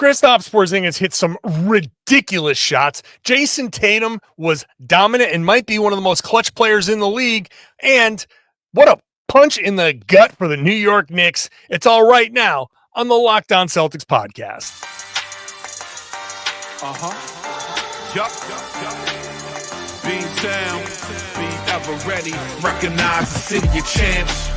Kristaps Porzingis hit some ridiculous shots. Jayson Tatum was dominant and might be one of the most clutch players in the league. And what a punch in the gut for the New York Knicks. It's all right now on the Locked On Celtics podcast. Yup. Beantown, be ever ready. Recognize the city of champs.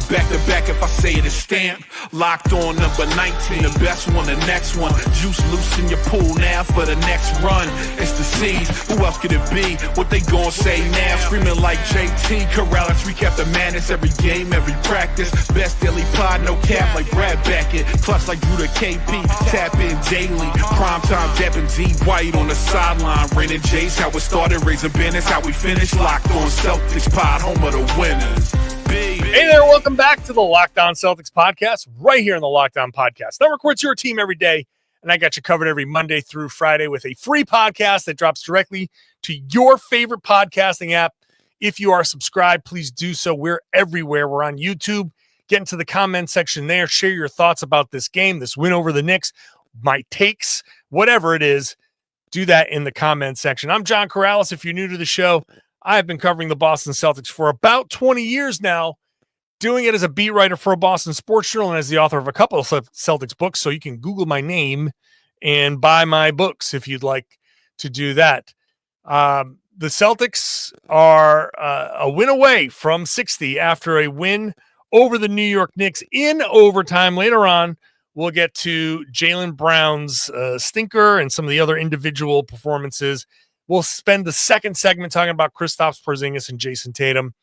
Back to back, if I say it, it's stamped. Locked on number 19, the best one, the next one. Juice loose in your pool now for the next run. It's the C's, who else could it be? What they gon' say now? Screaming like JT, Karalis, recap the madness. Every game, every practice. Best daily pod, no cap like Brad Beckett. Clutch like Drew to KP, tap in daily. Primetime Devin D. White on the sideline. Raining J's, how it started, raising business, how we finished. Locked on Celtics pod, home of the winners. Hey there, welcome back to the Locked On Celtics podcast, right here on the Locked On Podcast Network, where it's your team every day, and I got you covered every Monday through Friday with a free podcast that drops directly to your favorite podcasting app. If you are subscribed, please do so. We're everywhere. We're on YouTube. Get into the comment section there. Share your thoughts about this game, this win over the Knicks, my takes, whatever it is. Do that in the comment section. I'm John Karalis. If you're new to the show, I've been covering the Boston Celtics for about 20 years now, doing it as a beat writer for a Boston sports journal and as the author of a couple of Celtics books. So you can Google my name and buy my books if you'd like to do that. The Celtics are a win away from 60 after a win over the New York Knicks in overtime. Later on, we'll get to Jaylen Brown's stinker and some of the other individual performances. We'll spend the second segment talking about Kristaps Porzingis and Jayson Tatum.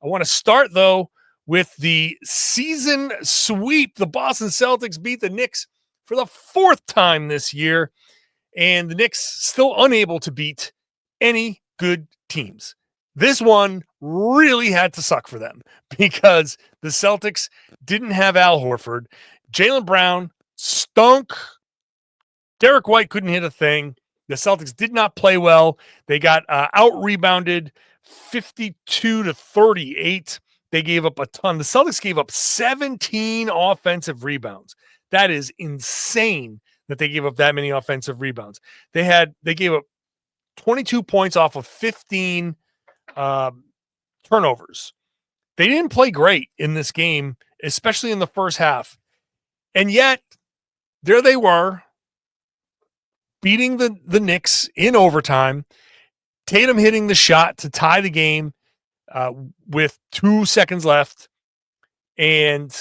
I want to start, though, with the season sweep. The Boston Celtics beat the Knicks for the fourth time this year, and the Knicks still unable to beat any good teams. This one really had to suck for them because the Celtics didn't have Al Horford. Jaylen Brown stunk. Derek White couldn't hit a thing. The Celtics did not play well. They got out-rebounded 52-38. They gave up a ton. The Celtics gave up 17 offensive rebounds. That is insane that they gave up that many offensive rebounds. They gave up 22 points off of 15 turnovers. They didn't play great in this game, especially in the first half. And yet, there they were, beating the Knicks in overtime. Tatum hitting the shot to tie the game with 2 seconds left. And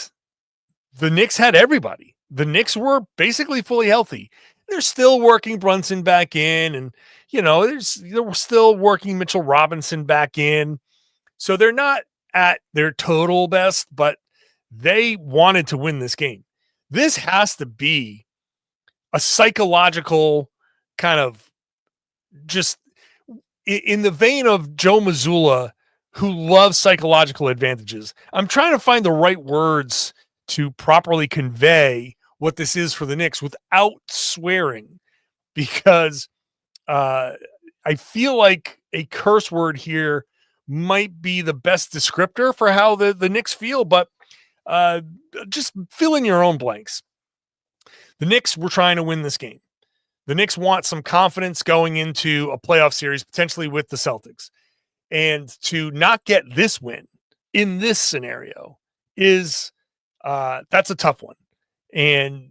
the Knicks had everybody. The Knicks were basically fully healthy. They're still working Brunson back in. And, they're still working Mitchell Robinson back in. So they're not at their total best, but they wanted to win this game. This has to be a psychological kind of just in the vein of Joe Mazzulla, who loves psychological advantages. I'm trying to find the right words to properly convey what this is for the Knicks without swearing, because I feel like a curse word here might be the best descriptor for how the Knicks feel, but just fill in your own blanks. The Knicks were trying to win this game. The Knicks want some confidence going into a playoff series, potentially with the Celtics. And to not get this win in this scenario is that's a tough one. And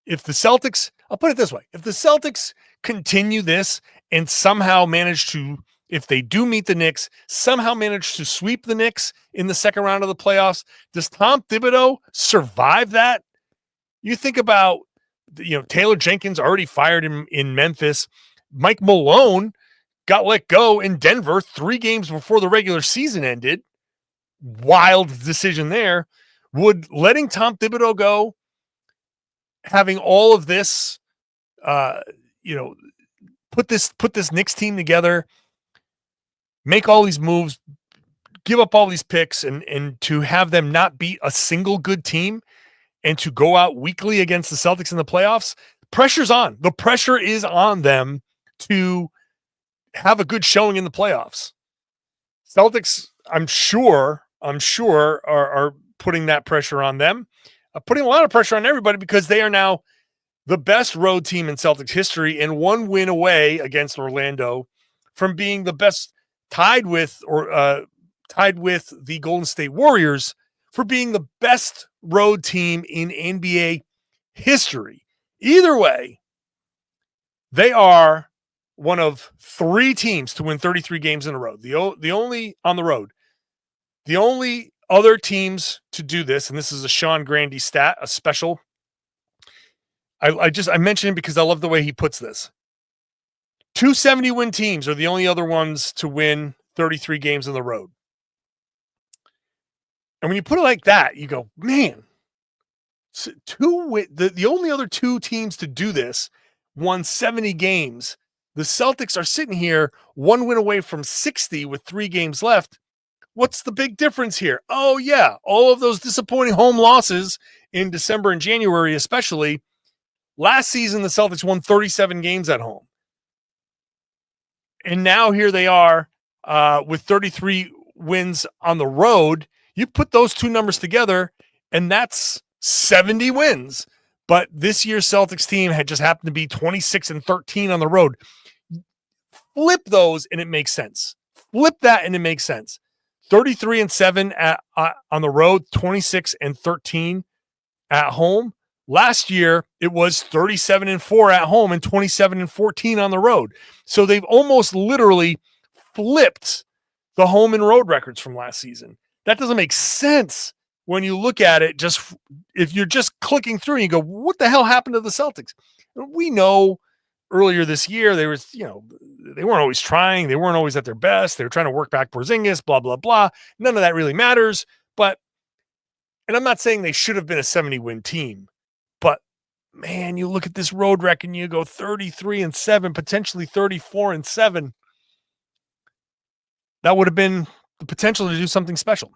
if the Celtics, I'll put it this way, if the Celtics continue this and somehow manage to, if they do meet the Knicks, somehow manage to sweep the Knicks in the second round of the playoffs, does Tom Thibodeau survive that? You think about, Taylor Jenkins already fired him in Memphis. Mike Malone got let go in Denver 3 games before the regular season ended. Wild decision there. Would letting Tom Thibodeau go, having all of this, put this Knicks team together, make all these moves, give up all these picks, and to have them not beat a single good team, and to go out weekly against the Celtics in the playoffs, pressure's on. The pressure is on them to have a good showing in the playoffs. Celtics, I'm sure are putting that pressure on them, putting a lot of pressure on everybody because they are now the best road team in Celtics history and one win away against Orlando from being the best, tied with the Golden State Warriors for being the best road team in NBA history. Either way, they are one of 3 teams to win 33 games in a row. The only on the road. The only other teams to do this, and this is a Sean Grandy stat, a special. I mention him because I love the way he puts this. 270 win teams are the only other ones to win 33 games on the road. And when you put it like that, you go, man, the only other 2 teams to do this won 70 games. The Celtics are sitting here 1 win away from 60 with 3 games left. What's the big difference here? Oh, yeah, all of those disappointing home losses in December and January especially. Last season, the Celtics won 37 games at home. And now here they are with 33 wins on the road. You put those 2 numbers together, and that's 70 wins. But this year's Celtics team had just happened to be 26-13 on the road. Flip those, and it makes sense. Flip that, and it makes sense. 33-7 on the road, 26-13 at home. Last year, it was 37-4 at home and 27-14 on the road. So they've almost literally flipped the home and road records from last season. That doesn't make sense when you look at it. Just if you're just clicking through and you go, what the hell happened to the Celtics? We know earlier this year, they weren't always trying. They weren't always at their best. They were trying to work back Porzingis, blah, blah, blah. None of that really matters. And I'm not saying they should have been a 70-win team, but man, you look at this road record and you go 33-7, potentially 34-7. That would have been the potential to do something special.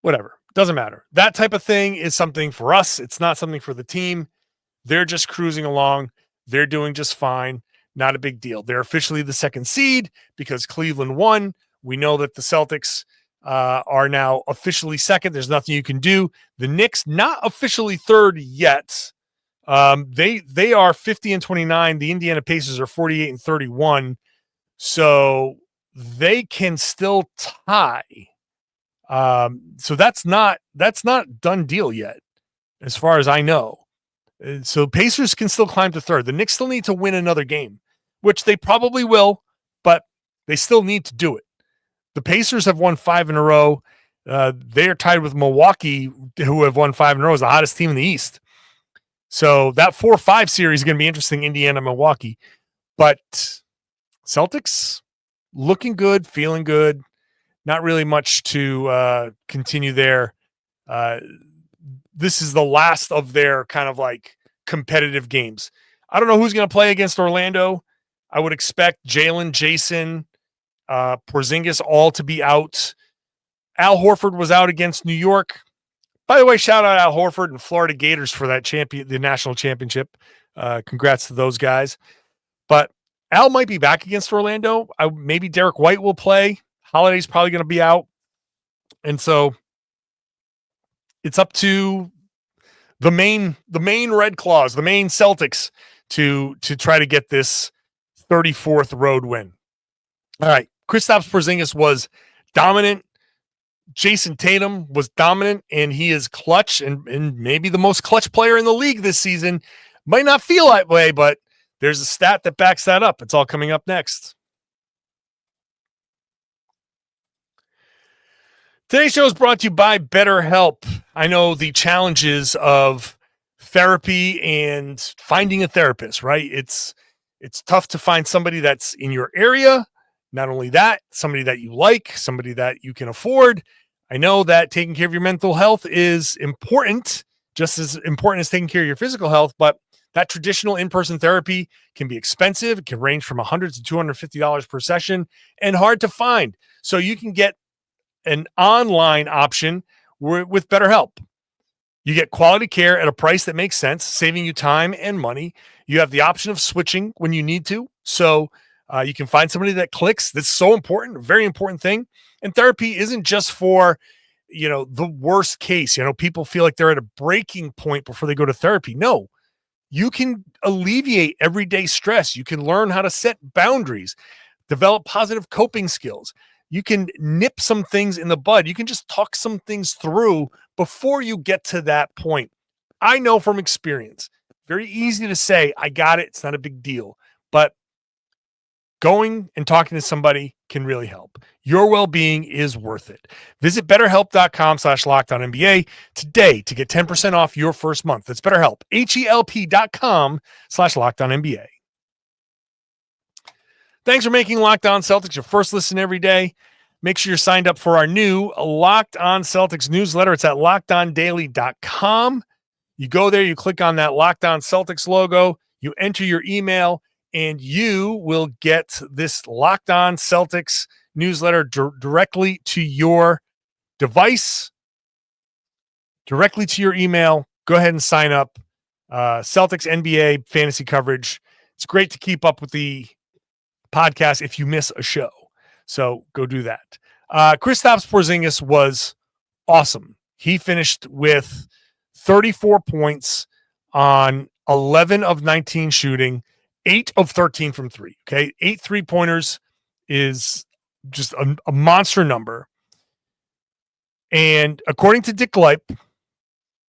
Whatever. Doesn't matter. That type of thing is something for us. It's not something for the team. They're just cruising along. They're doing just fine. Not a big deal. They're officially the 2nd seed because Cleveland won. We know that the Celtics are now officially 2nd. There's nothing you can do. The Knicks, not officially 3rd yet. They are 50-29. The Indiana Pacers are 48-31. So they can still tie. So that's not done deal yet, as far as I know. So Pacers can still climb to 3rd. The Knicks still need to win another game, which they probably will, but they still need to do it. The Pacers have won 5 in a row. They are tied with Milwaukee, who have won 5 in a row as the hottest team in the East. So that 4-5 series is going to be interesting, Indiana, Milwaukee. But Celtics looking good, feeling good. Not really much to continue there. This is the last of their kind of like competitive games. I don't know who's going to play against Orlando. I would expect Jaylen, Jayson, Porzingis all to be out. Al Horford was out against New York. By the way, shout out Al Horford and Florida Gators for that the national championship. Congrats to those guys. But Al might be back against Orlando. Maybe Derek White will play. Holiday's probably going to be out. And so it's up to the main Red Claws, the main Celtics to try to get this 34th road win. All right. Kristaps Porzingis was dominant. Jayson Tatum was dominant, and he is clutch and maybe the most clutch player in the league this season. Might not feel that way, but there's a stat that backs that up. It's all coming up next. Today's show is brought to you by BetterHelp. I know the challenges of therapy and finding a therapist, right? It's tough to find somebody that's in your area. Not only that, somebody that you like, somebody that you can afford. I know that taking care of your mental health is important, just as important as taking care of your physical health, but that traditional in-person therapy can be expensive. It can range from $100 to $250 per session and hard to find. So you can get an online option with BetterHelp. You get quality care at a price that makes sense, saving you time and money. You have the option of switching when you need to. So you can find somebody that clicks. That's so important, a very important thing. And therapy isn't just for, the worst case. People feel like they're at a breaking point before they go to therapy. No, You can alleviate everyday stress. You can learn how to set boundaries, develop positive coping skills. You can nip some things in the bud. You can just talk some things through before you get to that point. I know from experience, very easy to say, I got it. It's not a big deal. But going and talking to somebody can really help. Your well-being is worth it. Visit betterhelp.com/LockedOnNBA today to get 10% off your first month. That's BetterHelp, HELP.com/LockedOnNBA. Thanks for making Locked On Celtics your first listen every day. Make sure you're signed up for our new Locked On Celtics newsletter. It's at LockedOnDaily.com. You go there, you click on that Locked On Celtics logo, you enter your email, and you will get this Locked On Celtics newsletter directly to your device, directly to your email. Go ahead and sign up. Celtics NBA fantasy coverage. It's great to keep up with the podcast if you miss a show. So go do that. Kristaps Porzingis was awesome. He finished with 34 points on 11 of 19 shooting, 8 of 13 from 3. Okay. 8 3-pointers is just a monster number. And according to Dick Leip,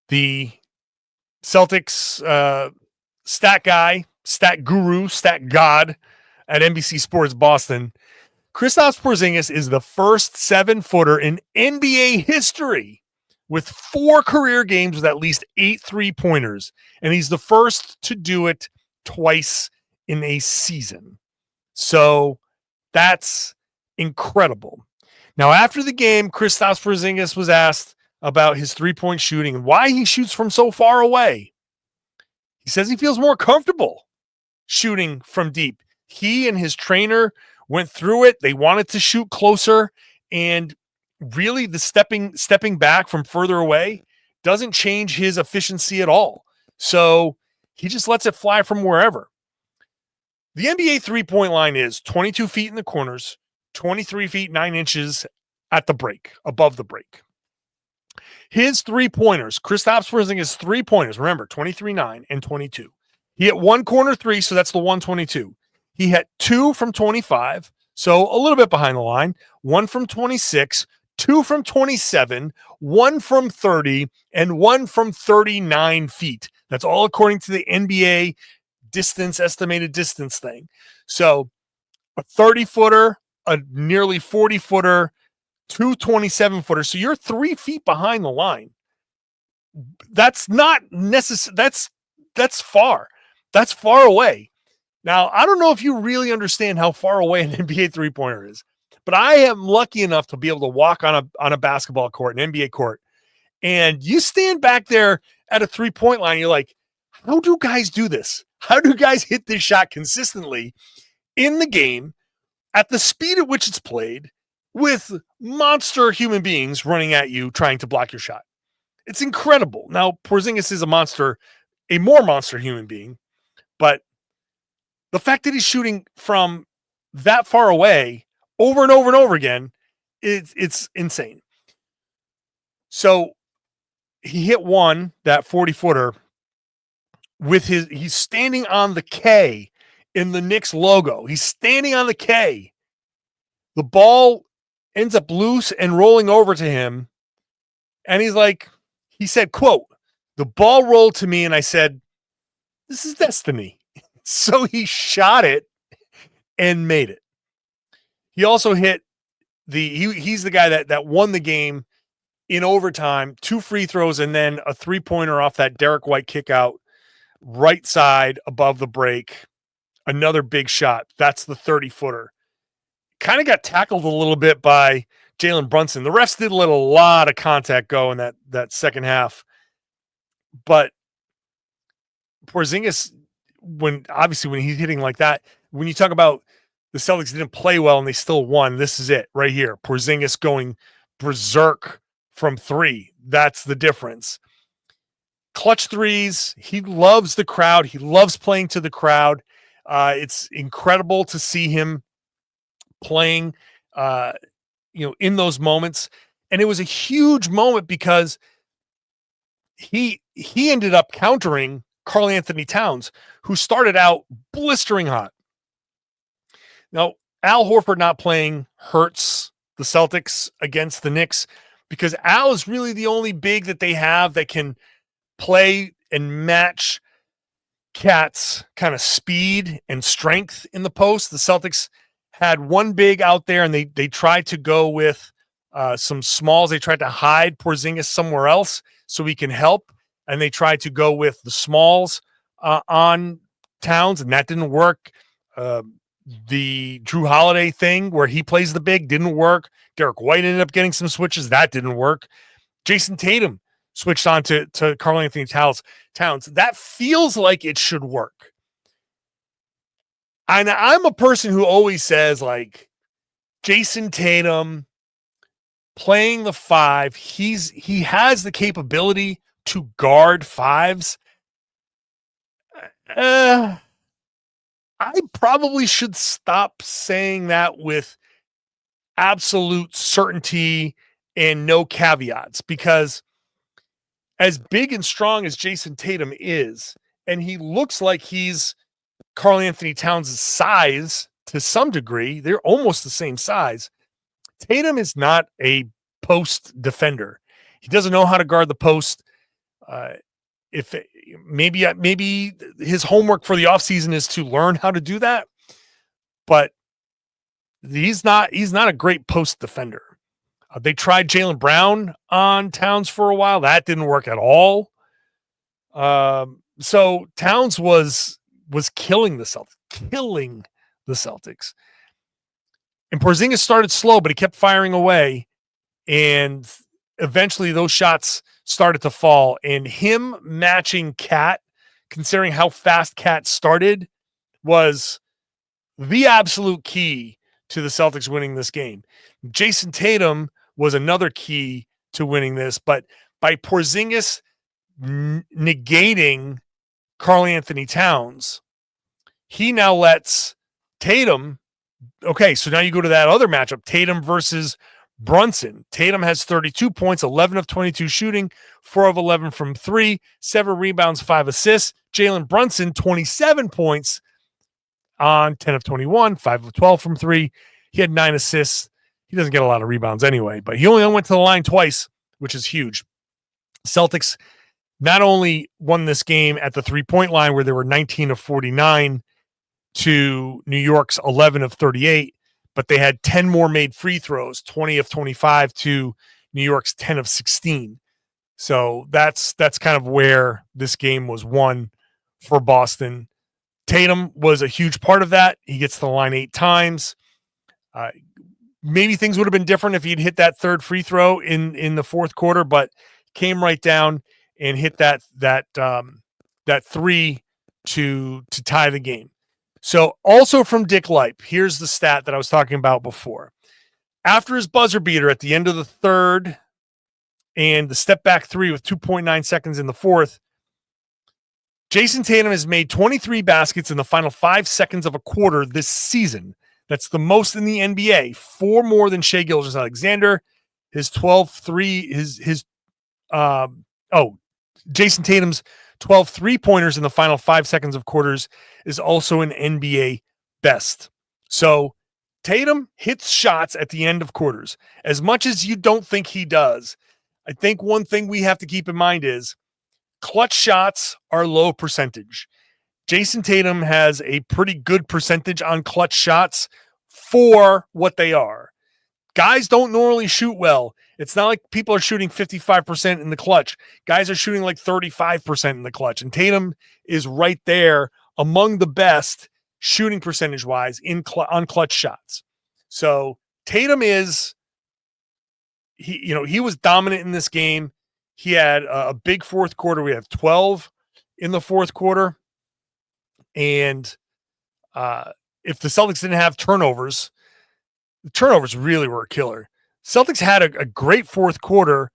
the Celtics stat guy, stat guru, stat god at NBC Sports Boston, Kristaps Porzingis is the first 7-footer in NBA history with 4 career games with at least 8 3-pointers. And he's the first to do it twice in a season. So that's incredible. Now, after the game, Kristaps Porzingis was asked about his 3-point shooting and why he shoots from so far away. He says he feels more comfortable shooting from deep. He and his trainer went through it. They wanted to shoot closer, and really the stepping back from further away doesn't change his efficiency at all. So he just lets it fly from wherever. The NBA 3-point line is 22 feet in the corners, 23 feet 9 inches at the break, above the break. His 3-pointers, Kristaps Porzingis' 3-pointers, remember, 23-9 and 22. He hit 1 corner 3, so that's the 122. He had 2 from 25, so a little bit behind the line, 1 from 26, 2 from 27, 1 from 30, and 1 from 39 feet. That's all according to the NBA estimated distance thing. So a 30-footer, a nearly 40-footer, 2 27-footers. So you're 3 feet behind the line. That's not necessary. That's far. That's far away. Now, I don't know if you really understand how far away an NBA 3-pointer is, but I am lucky enough to be able to walk on a basketball court, an NBA court, and you stand back there at a 3-point line. You're like, how do guys do this? How do guys hit this shot consistently in the game at the speed at which it's played with monster human beings running at you trying to block your shot? It's incredible. Now, Porzingis is a more monster human being, but the fact that he's shooting from that far away over and over and over again, it's insane. So he hit one, that 40-footer, he's standing on the K in the Knicks logo. He's standing on the K. The ball ends up loose and rolling over to him. And he said, quote, "The ball rolled to me and I said, this is destiny." So he shot it and made it. He also hit he's the guy that won the game in overtime, 2 free throws and then a 3-pointer off that Derek White kick out right side above the break. Another big shot. That's the 30-footer. Kind of got tackled a little bit by Jalen Brunson. The refs did let a lot of contact go in that second half. But Porzingis, when he's hitting like that, when you talk about the Celtics didn't play well and they still won, this is it right here. Porzingis going berserk from 3. That's the difference. Clutch threes. He loves the crowd. He loves playing to the crowd. It's incredible to see him playing, in those moments. And it was a huge moment because he ended up countering Karl Anthony Towns, who started out blistering hot. Now, Al Horford not playing hurts the Celtics against the Knicks because Al is really the only big that they have that can play and match Cat's kind of speed and strength in the post. The Celtics had one big out there, and they tried to go with some smalls. They tried to hide Porzingis somewhere else so he can help, and they tried to go with the smalls on Towns, and that didn't work. The Drew Holiday thing where he plays the big didn't work. Derek White ended up getting some switches. That didn't work. Jayson Tatum switched on to Karl Anthony Towns. That feels like it should work. And I'm a person who always says, like, Jayson Tatum playing the 5, he has the capability to guard 5s. I probably should stop saying that with absolute certainty and no caveats, because as big and strong as Jayson Tatum is, and he looks like he's Karl Anthony Towns' size to some degree, they're almost the same size. Tatum is not a post defender. He doesn't know how to guard the post. If maybe his homework for the offseason is to learn how to do that, but he's not a great post defender. They tried Jaylen Brown on Towns for a while. That didn't work at all. So Towns was killing the Celtics. And Porzingis started slow, but he kept firing away. And eventually those shots started to fall. And him matching Cat, considering how fast Cat started, was the absolute key to the Celtics winning this game. Jayson Tatum was another key to winning this, but by Porzingis negating Karl Anthony Towns, he now lets Tatum. Okay, so now you go to that other matchup, Tatum versus Brunson. Tatum has 32 points, 11 of 22 shooting, 4 of 11 from 3, 7 rebounds, 5 assists. Jalen Brunson, 27 points on 10 of 21, 5 of 12 from 3. He had 9 assists. He doesn't get a lot of rebounds anyway, but he only went to the line twice, which is huge. Celtics not only won this game at the 3-point line where they were 19 of 49 to New York's 11 of 38, but they had 10 more made free throws, 20 of 25 to New York's 10 of 16. So that's kind of where this game was won for Boston. Tatum was a huge part of that. He gets to the line 8 times. Maybe things would have been different if he'd hit that third free throw in the fourth quarter, but came right down and hit that 3 to tie the game. So also from Dick Lipe, here's the stat that I was talking about before. After his buzzer beater at the end of the third and the step back 3 with 2.9 seconds in the fourth, Jayson Tatum has made 23 baskets in the final 5 seconds of a quarter this season. That's the most in the NBA, 4 more than Shai Gilgeous-Alexander. His 12-3, Jayson Tatum's 12 3-pointers in the final 5 seconds of quarters is also an NBA best. So Tatum hits shots at the end of quarters. As much as you don't think he does, I think one thing we have to keep in mind is clutch shots are low percentage. Jayson Tatum has a pretty good percentage on clutch shots for what they are. Guys don't normally shoot well. It's not like people are shooting 55% in the clutch. Guys are shooting like 35% in the clutch. And Tatum is right there among the best shooting percentage-wise on clutch shots. So Tatum is, he was dominant in this game. He had a big fourth quarter. We have 12 in the fourth quarter. And if the Celtics didn't have turnovers, the turnovers really were a killer. Celtics had a great fourth quarter,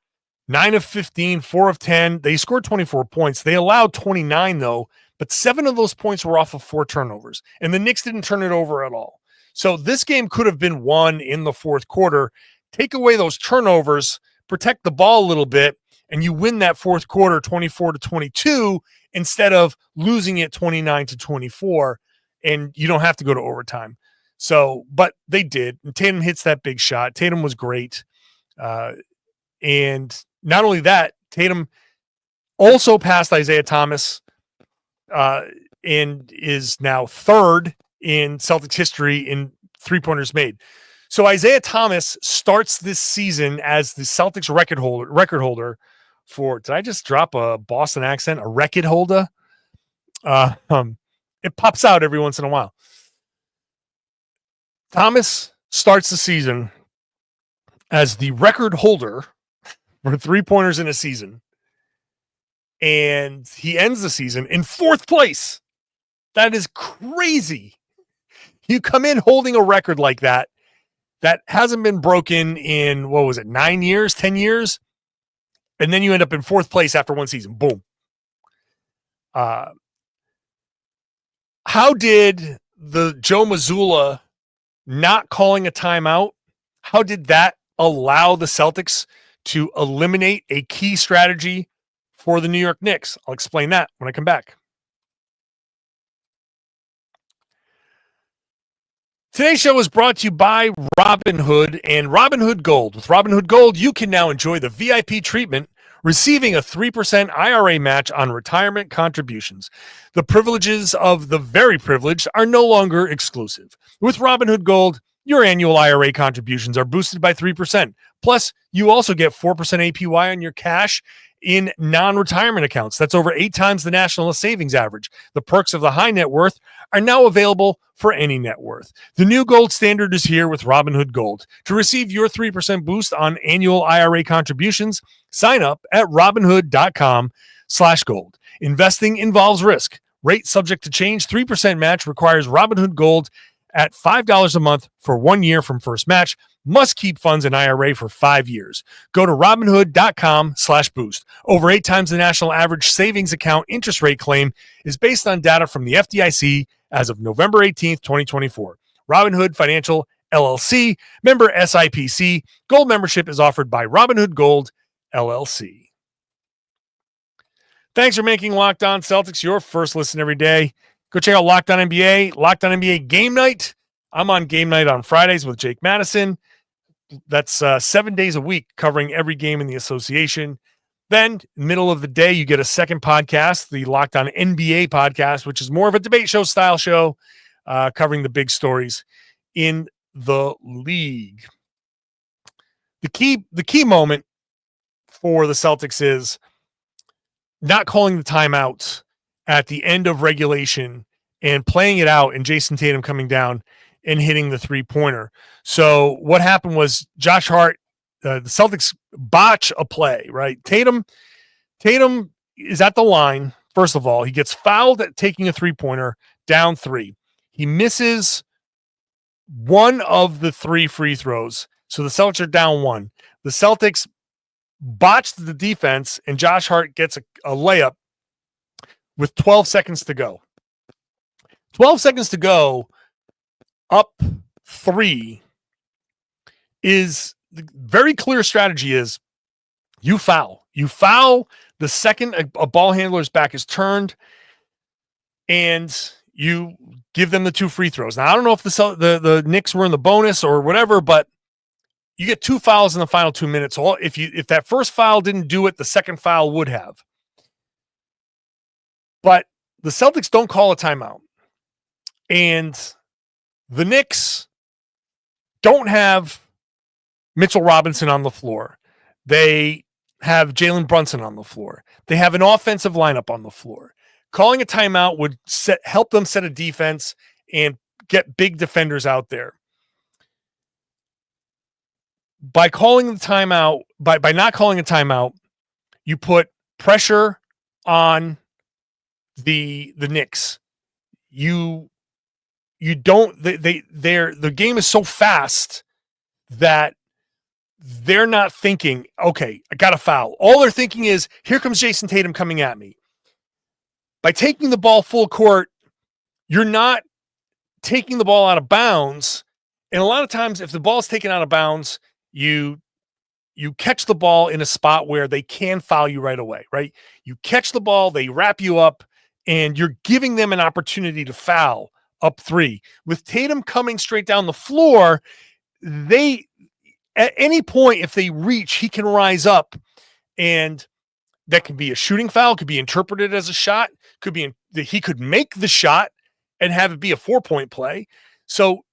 9 of 15, 4 of 10. They scored 24 points. They allowed 29, though, but 7 of those points were off of 4 turnovers. And the Knicks didn't turn it over at all. So this game could have been won in the fourth quarter. Take away those turnovers, protect the ball a little bit, and you win that fourth quarter 24-22, instead of losing it 29-24, and you don't have to go to overtime. So, but they did. And Tatum hits that big shot. Tatum was great. And not only that, Tatum also passed Isaiah Thomas and is now third in Celtics history in three-pointers made. So Isaiah Thomas starts this season as the Celtics record holder for, did I just drop a Boston accent? A record holder? It pops out every once in a while. Thomas starts the season as the record holder for three-pointers in a season. And he ends the season in fourth place. That is crazy. You come in holding a record like that hasn't been broken in, 9 years, 10 years? And then you end up in fourth place after one season. Boom. How did the Joe Mazzulla not calling a timeout, how did that allow the Celtics to eliminate a key strategy for the New York Knicks? I'll explain that when I come back. Today's show is brought to you by Robinhood and Robinhood Gold. With Robinhood Gold, you can now enjoy the VIP treatment, receiving a 3% IRA match on retirement contributions. The privileges of the very privileged are no longer exclusive. With Robinhood Gold, your annual IRA contributions are boosted by 3%. Plus, you also get 4% APY on your cash in non-retirement accounts. That's over 8 times the national savings average. The perks of the high net worth are now available for any net worth. The new gold standard is here with Robinhood Gold. To receive your 3% boost on annual IRA contributions, sign up at Robinhood.com/gold. Investing involves risk. Rate subject to change. 3% match requires Robinhood Gold at $5 a month for 1 year from first match. Must keep funds in IRA for 5 years. Go to Robinhood.com/boost. Over 8 times the national average savings account interest rate claim is based on data from the FDIC as of November 18th, 2024. Robinhood Financial LLC, member SIPC. Gold membership is offered by Robinhood Gold LLC. Thanks for making Locked On Celtics your first listen every day. Go check out Locked On NBA, Locked On NBA Game Night. I'm on Game Night on Fridays with Jake Madison. That's 7 days a week covering every game in the association. Then, middle of the day, you get a second podcast, the Locked On NBA podcast, which is more of a debate show style show covering the big stories in the league. The key moment for the Celtics is not calling the timeouts at the end of regulation and playing it out, and Jayson Tatum coming down and hitting the three-pointer. So what happened was Josh Hart, the Celtics botch a play, right? Tatum is at the line. First of all, he gets fouled at taking a three-pointer down 3. He misses one of the 3 free throws. So the Celtics are down 1. The Celtics botched the defense, and Josh Hart gets a layup with 12 seconds to go. 12 seconds to go, up 3 is the very clear strategy is you foul. You foul the second a ball handler's back is turned, and you give them the 2 free throws. Now, I don't know if the Knicks were in the bonus or whatever, but you get 2 fouls in the final 2 minutes. So if that first foul didn't do it, the second foul would have. But the Celtics don't call a timeout. And the Knicks don't have Mitchell Robinson on the floor. They have Jalen Brunson on the floor. They have an offensive lineup on the floor. Calling a timeout would help them set a defense and get big defenders out there. By calling the timeout, by not calling a timeout, you put pressure on the Knicks. The game is so fast that they're not thinking, okay, I got a foul. All they're thinking is, here comes Jayson Tatum coming at me. By taking the ball full court, you're not taking the ball out of bounds. And a lot of times, if the ball is taken out of bounds, you you catch the ball in a spot where they can foul you right away, right? You catch the ball, they wrap you up, and you're giving them an opportunity to foul up 3. With Tatum coming straight down the floor, they, at any point, if they reach, he can rise up, and that could be a shooting foul, could be interpreted as a shot, could be he could make the shot and have it be a 4-point play. So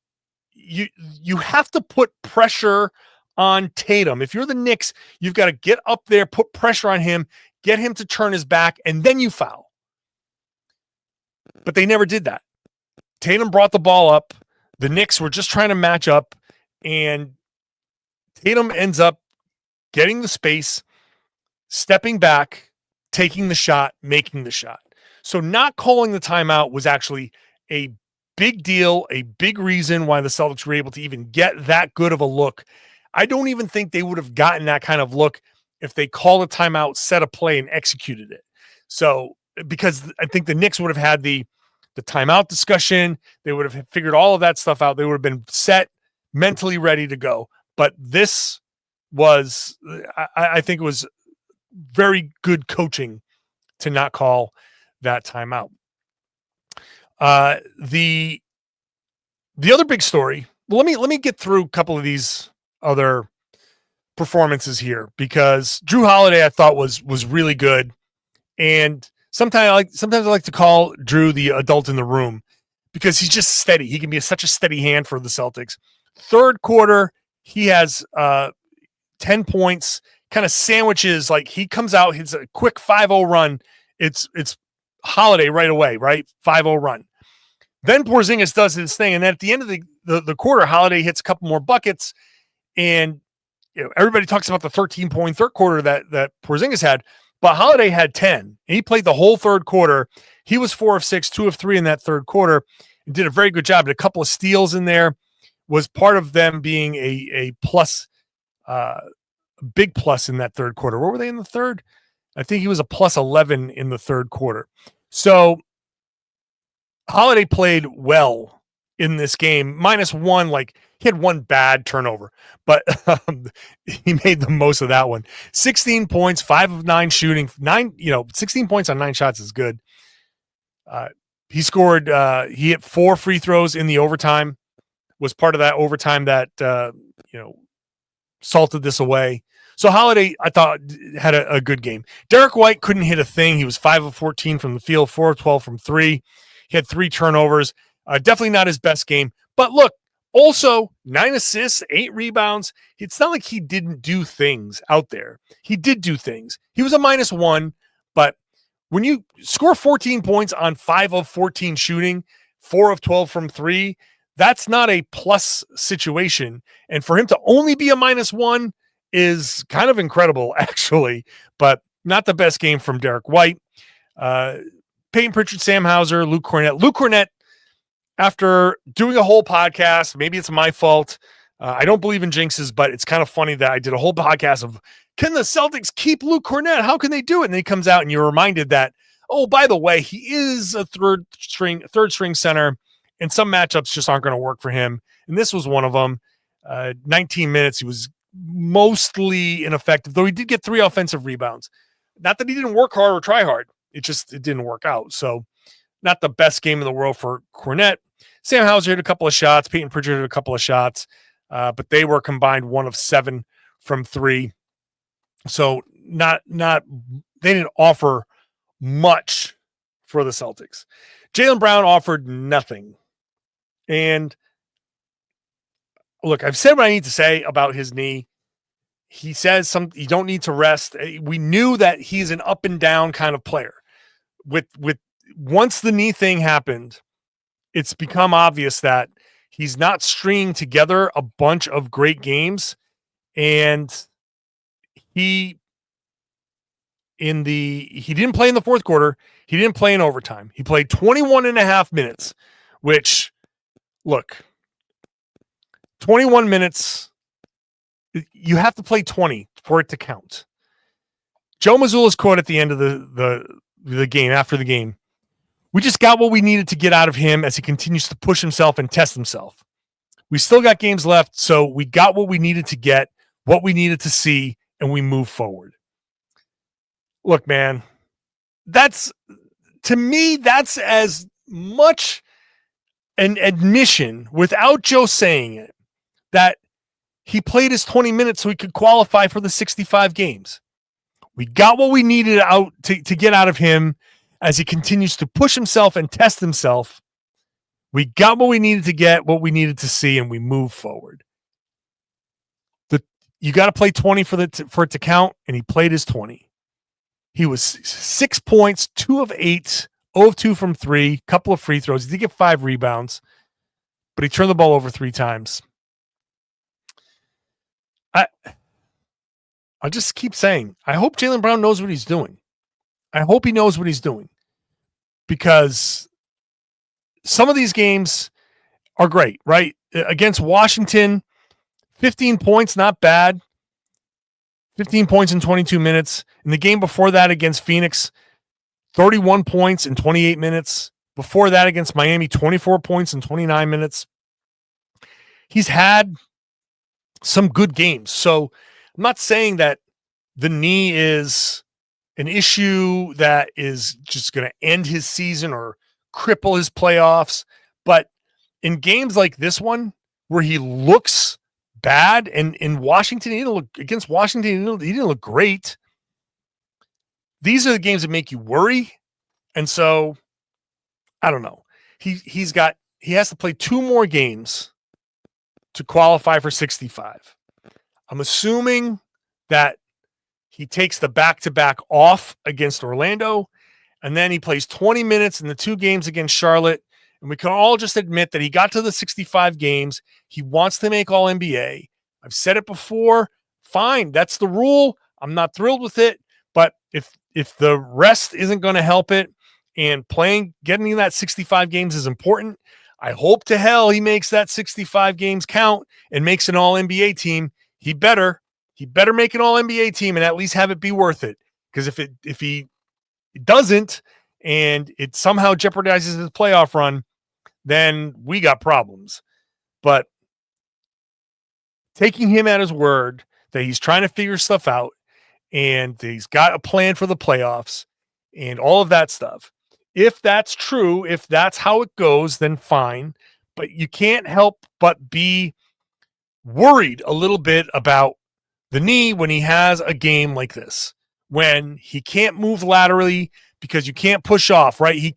you have to put pressure on Tatum. If you're the Knicks, you've got to get up there, put pressure on him, get him to turn his back, and then you foul. But they never did that. Tatum brought the ball up. The Knicks were just trying to match up, and Tatum ends up getting the space, stepping back, taking the shot, making the shot. So not calling the timeout was actually a big deal, a big reason why the Celtics were able to even get that good of a look. I don't even think they would have gotten that kind of look if they called a timeout, set a play, and executed it. So, because I think the Knicks would have had the timeout discussion, they would have figured all of that stuff out. They would have been set, mentally ready to go. But this was, I think it was very good coaching to not call that timeout. The other big story. Well, let me get through a couple of these other performances here, because Drew Holiday I thought was really good, and sometimes I like to call Drew the adult in the room, because he's just steady. He can be such a steady hand for the Celtics. Third quarter, he has 10 points, kind of sandwiches. Like, he comes out, hits a quick 5-0 run. It's Holiday right away, right? 5-0 run. Then Porzingis does his thing, and then at the end of the quarter, Holiday hits a couple more buckets, and everybody talks about the 13-point third quarter that Porzingis had, but Holiday had 10. And he played the whole third quarter. He was 4 of 6, 2 of 3 in that third quarter, and did a very good job. Did a couple of steals in there, was part of them being a plus, big plus in that third quarter. What were they in the third? I think he was a plus 11 in the third quarter. So Holiday played well in this game, -1. Like, he had one bad turnover, but he made the most of that one. 16 points, 5 of 9 shooting, 16 points on 9 shots is good. He scored, he hit 4 free throws in the overtime, was part of that overtime that, salted this away. So Holiday, I thought, had a good game. Derek White couldn't hit a thing. He was 5 of 14 from the field, 4 of 12 from 3. He had 3 turnovers. Definitely not his best game. But look, also 9 assists, 8 rebounds. It's not like he didn't do things out there. He did do things. He was a -1, but when you score 14 points on 5 of 14 shooting, 4 of 12 from 3, that's not a plus situation. And for him to only be a -1 is kind of incredible, actually, but not the best game from Derek White. Peyton Pritchard, Sam Hauser, Luke Cornett. Luke Cornett, after doing a whole podcast, maybe it's my fault. I don't believe in jinxes, but it's kind of funny that I did a whole podcast of, can the Celtics keep Luke Cornett? How can they do it? And then he comes out and you're reminded that, oh, by the way, he is a third string center, and some matchups just aren't going to work for him. And this was one of them. 19 minutes. He was mostly ineffective, though he did get 3 offensive rebounds. Not that he didn't work hard or try hard. It didn't work out. So not the best game in the world for Cornett. Sam Hauser hit a couple of shots. Peyton Pritchard hit a couple of shots, but they were combined 1 of 7 from 3. So they didn't offer much for the Celtics. Jaylen Brown offered nothing. And look, I've said what I need to say about his knee. He says you don't need to rest. We knew that he's an up and down kind of player. With once the knee thing happened, it's become obvious that he's not stringing together a bunch of great games. And he didn't play in the fourth quarter. He didn't play in overtime. He played 21 and a half minutes, which, look, 21 minutes, you have to play 20 for it to count. Joe Mazzulla's quote at the end of the game, after the game, we just got what we needed to get out of him as he continues to push himself and test himself. We still got games left, so we got what we needed to get. what we needed to see, and we move forward. Look, man, to me, that's as much an admission without Joe saying it that he played his 20 minutes so he could qualify for the 65 games. We got what we needed out to get out of him as he continues to push himself and test himself. We got what we needed to get, what we needed to see, and we move forward. You got to play 20 for it to count, and he played his 20. He was 6 points, 2 of 8, 0 of 2 from 3, couple of free throws. He did get 5 rebounds, but he turned the ball over 3 times. I just keep saying, I hope Jaylen Brown knows what he's doing. I hope he knows what he's doing, because some of these games are great, right? Against Washington, 15 points, not bad. 15 points in 22 minutes. In the game before that against Phoenix, 31 points in 28 minutes. Before that against Miami, 24 points in 29 minutes. He's had some good games. So I'm not saying that the knee is an issue that is just going to end his season or cripple his playoffs. But in games like this one, where he looks bad, and in Washington, he didn't look great. These are the games that make you worry. And so, I don't know. He has to play 2 more games to qualify for 65. I'm assuming that he takes the back-to-back off against Orlando, and then he plays 20 minutes in the 2 games against Charlotte. And we can all just admit that he got to the 65 games. He wants to make All-NBA. I've said it before. Fine, that's the rule. I'm not thrilled with it. But if the rest isn't going to help it, and getting in that 65 games is important, I hope to hell he makes that 65 games count and makes an All-NBA team. He better make an All-NBA team and at least have it be worth it. Because if he doesn't, and it somehow jeopardizes his playoff run, then we got problems. But taking him at his word that he's trying to figure stuff out, and he's got a plan for the playoffs and all of that stuff. If that's true, if that's how it goes, then fine. But you can't help but be worried a little bit about the knee when he has a game like this, when he can't move laterally because you can't push off, right? He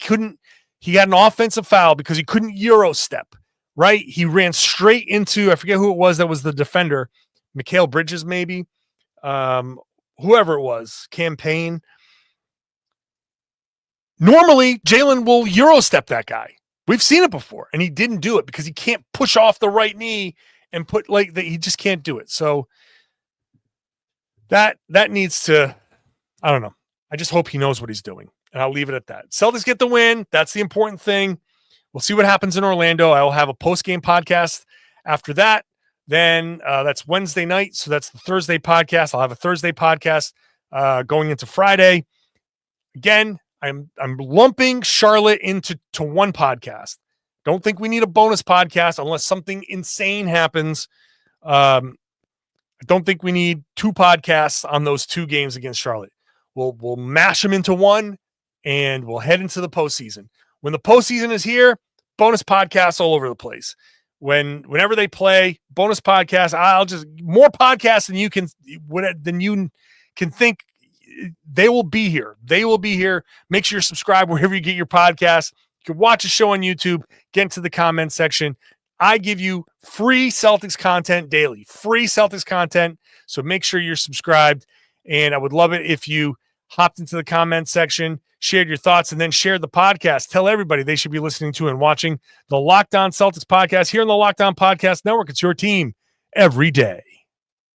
had an offensive foul because he couldn't Euro step, right? He ran straight into, I forget who it was that was the defender, Mikal Bridges maybe, whoever it was, Campaign. Normally, Jaylen will Euro step that guy. We've seen it before, and he didn't do it because he can't push off the right knee and put he just can't do it. So that needs to, I don't know. I just hope he knows what he's doing, and I'll leave it at that. Celtics get the win. That's the important thing. We'll see what happens in Orlando. I will have a post-game podcast after that. Then that's Wednesday night, so that's the Thursday podcast. I'll have a Thursday podcast going into Friday. Again, I'm lumping Charlotte into one podcast. Don't think we need a bonus podcast unless something insane happens. I don't think we need 2 podcasts on those 2 games against Charlotte. We'll mash them into one, and we'll head into the postseason. When the postseason is here, bonus podcasts all over the place. Whenever they play, bonus podcasts. I'll just more podcasts than you can think. They will be here. They will be here. Make sure you're subscribed wherever you get your podcasts. You can watch a show on YouTube. Get into the comment section. I give you free Celtics content daily. Free Celtics content. So make sure you're subscribed. And I would love it if you hopped into the comment section, shared your thoughts, and then shared the podcast. Tell everybody they should be listening to and watching the Locked On Celtics podcast here on the Locked On Podcast Network. It's your team every day.